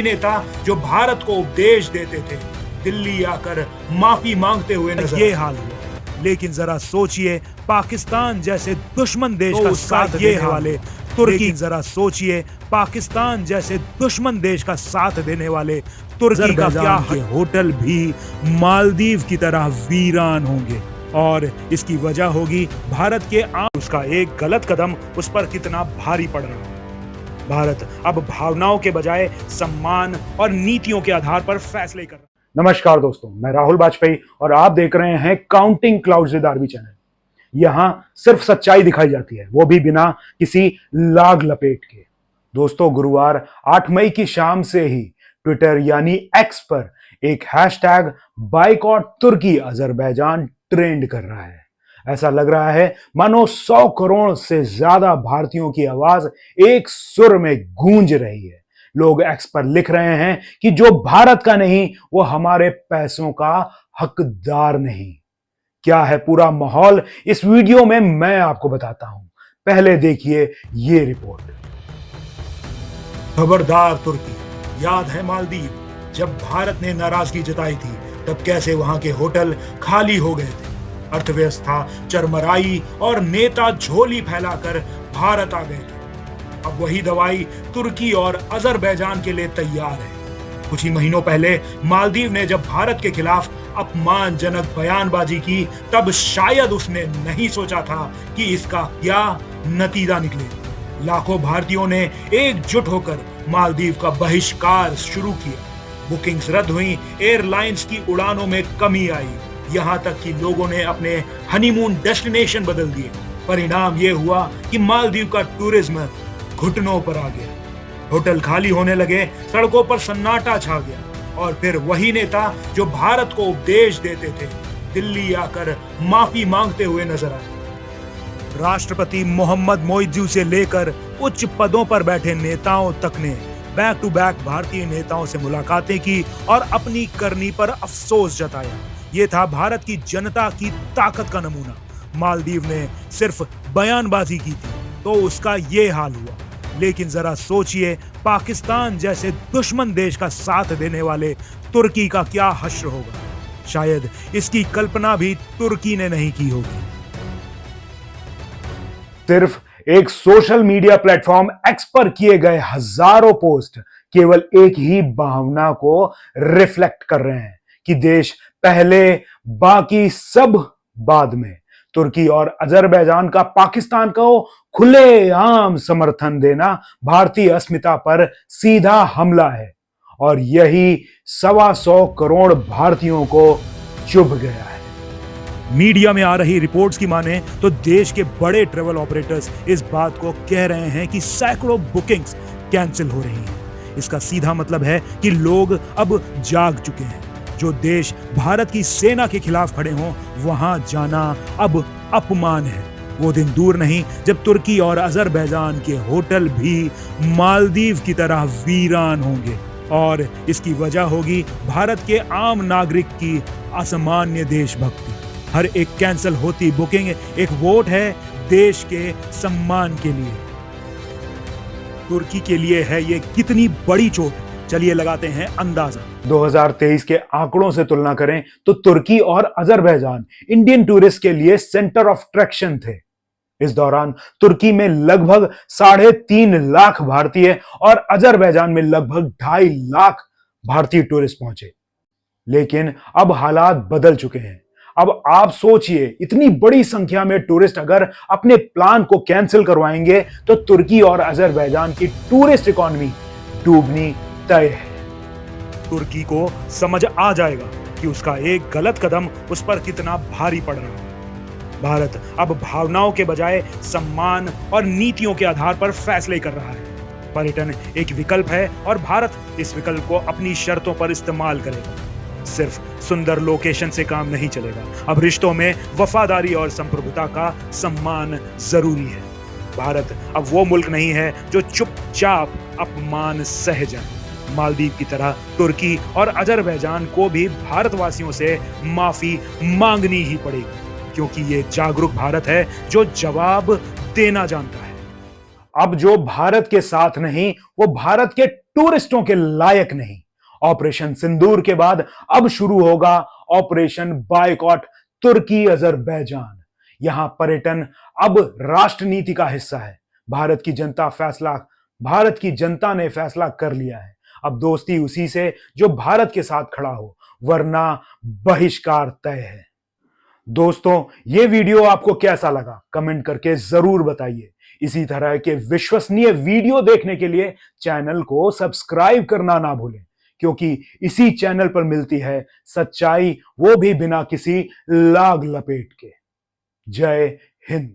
नेता जो भारत को उपदेश देते थे, दिल्ली आकर माफी मांगते हुए नजर ये हाल हुआ। लेकिन जरा सोचिए, पाकिस्तान जैसे दुश्मन देश का साथ देने वाले तुर्की, जरा सोचिए, पाकिस्तान जैसे दुश्मन देश का साथ देने वाले तुर्की का क्या होटल भी मालदीव की तरह वीरान होंगे। और इसकी वजह होगी भारत के उसका एक गलत कदम उस पर कितना भारी पड़ रहा है। भारत अब भावनाओं के बजाय सम्मान और नीतियों के आधार पर फैसले कर रहा है। नमस्कार दोस्तों, मैं राहुल वाजपेयी और आप देख रहे हैं counting clouds with RB channel. यहां सिर्फ सच्चाई दिखाई जाती है, वो भी बिना किसी लाग लपेट के। दोस्तों, गुरुवार 8 मई की शाम से ही ट्विटर यानी एक्स पर एक हैशटैग बाइकॉट तुर्की अजरबैजान ट्रेंड कर रहा है। ऐसा लग रहा है मानो 100 करोड़ से ज्यादा भारतीयों की आवाज एक सुर में गूंज रही है। लोग एक्स पर लिख रहे हैं कि जो भारत का नहीं वो हमारे पैसों का हकदार नहीं। क्या है पूरा माहौल, इस वीडियो में मैं आपको बताता हूं। पहले देखिए ये रिपोर्ट। खबरदार तुर्की, याद है मालदीव जब भारत ने नाराजगी जताई थी तब कैसे वहां के होटल खाली हो गए थे, अर्थव्यवस्था चरमराई और नेता झोली फैलाकर भारत आ गए थे। अब वही दवाई तुर्की और अजरबैजान के लिए तैयार है। कुछ ही महीनों पहले मालदीव ने जब भारत के खिलाफ अपमानजनक बयानबाजी की तब शायद उसने नहीं सोचा था कि इसका क्या नतीजा निकलेगा। लाखों भारतीयों ने एकजुट होकर मालदीव का बहिष्कार शुरू किया। बुकिंग्स रद्द हुई, एयरलाइंस की उड़ानों में कमी आई, यहां तक कि लोगों ने अपने हनीमून डेस्टिनेशन बदल दिए। परिणाम यह हुआ कि मालदीव का टूरिज्म घुटनों पर आ गया। होटल खाली होने लगे, सड़कों पर सन्नाटा छा गया। और फिर वही नेता जो भारत को उपदेश देते थे, दिल्ली आकर माफी मांगते हुए नजर आए। राष्ट्रपति मोहम्मद मोइज्जू से लेकर उच्च पदों पर बैठे नेताओं तक ने बैक टू बैक भारतीय नेताओं से मुलाकातें की और अपनी करनी पर अफसोस जताया। ये था भारत की जनता की ताकत का नमूना। मालदीव ने सिर्फ बयानबाजी की थी तो उसका ये हाल हुआ। लेकिन जरा सोचिए, पाकिस्तान जैसे दुश्मन देश का साथ देने वाले तुर्की का क्या हश्र होगा। शायद इसकी कल्पना भी तुर्की ने नहीं की होगी। सिर्फ एक सोशल मीडिया प्लेटफॉर्म एक्स पर किए गए हजारों पोस्ट केवल एक ही भावना को रिफ्लेक्ट कर रहे हैं कि देश पहले, बाकी सब बाद में। तुर्की और अजरबैजान का पाकिस्तान को खुलेआम समर्थन देना भारतीय अस्मिता पर सीधा हमला है और यही 125 करोड़ भारतीयों को चुभ गया है। मीडिया में आ रही रिपोर्ट्स की माने तो देश के बड़े ट्रैवल ऑपरेटर्स इस बात को कह रहे हैं कि सैकड़ों बुकिंग्स कैंसिल हो रही हैं। इसका सीधा मतलब है कि लोग अब जाग चुके हैं। जो देश भारत की सेना के खिलाफ खड़े हों, वहां जाना अब अपमान है। वो दिन दूर नहीं जब तुर्की और अजरबैजान के होटल भी मालदीव की तरह वीरान होंगे। और इसकी वजह होगी भारत के आम नागरिक की असामान्य देशभक्ति। हर एक कैंसिल होती बुकिंग एक वोट है देश के सम्मान के लिए। तुर्की के लिए है ये कितनी बड़ी चोट, चलिए लगाते हैं अंदाजा। 2023 के आंकड़ों से तुलना करें तो तुर्की और अजरबैजान इंडियन टूरिस्ट के लिए सेंटर ऑफ अट्रैक्शन थे। इस दौरान तुर्की में लगभग 3.5 लाख भारतीय और अजरबैजान में लगभग 2.5 लाख भारतीय टूरिस्ट पहुंचे। लेकिन अब हालात बदल चुके हैं। अब आप सोचिए, इतनी बड़ी संख्या में टूरिस्ट अगर अपने प्लान को कैंसिल करवाएंगे तो तुर्की और अजरबैजान की टूरिस्ट इकोनॉमी डूबनी तय है। तुर्की को समझ आ जाएगा कि उसका एक गलत कदम उस पर कितना भारी पड़ रहा है। भारत अब भावनाओं के बजाय सम्मान और नीतियों के आधार पर फैसले कर रहा है। पर्यटन एक विकल्प है और भारत इस विकल्प को अपनी शर्तों पर इस्तेमाल करेगा। सिर्फ सुंदर लोकेशन से काम नहीं चलेगा। अब रिश्तों में वफादारी और संप्रभुता का सम्मान जरूरी है। भारत अब वो मुल्क नहीं है जो चुपचाप अपमान सह जाए। मालदीव की तरह तुर्की और अजरबैजान को भी भारतवासियों से माफी मांगनी ही पड़ेगी, क्योंकि ये जागरूक भारत है जो जवाब देना जानता है। अब जो भारत के साथ नहीं, वो भारत के टूरिस्टों के लायक नहीं। ऑपरेशन सिंदूर के बाद अब शुरू होगा ऑपरेशन बायकॉट तुर्की अजरबैजान। यहां पर्यटन अब राष्ट्र नीति का हिस्सा है। भारत की जनता ने फैसला कर लिया है। अब दोस्ती उसी से जो भारत के साथ खड़ा हो, वरना बहिष्कार तय है। दोस्तों, ये वीडियो आपको कैसा लगा कमेंट करके जरूर बताइए। इसी तरह के विश्वसनीय वीडियो देखने के लिए चैनल को सब्सक्राइब करना ना भूलें, क्योंकि इसी चैनल पर मिलती है सच्चाई, वो भी बिना किसी लाग लपेट के। जय हिंद।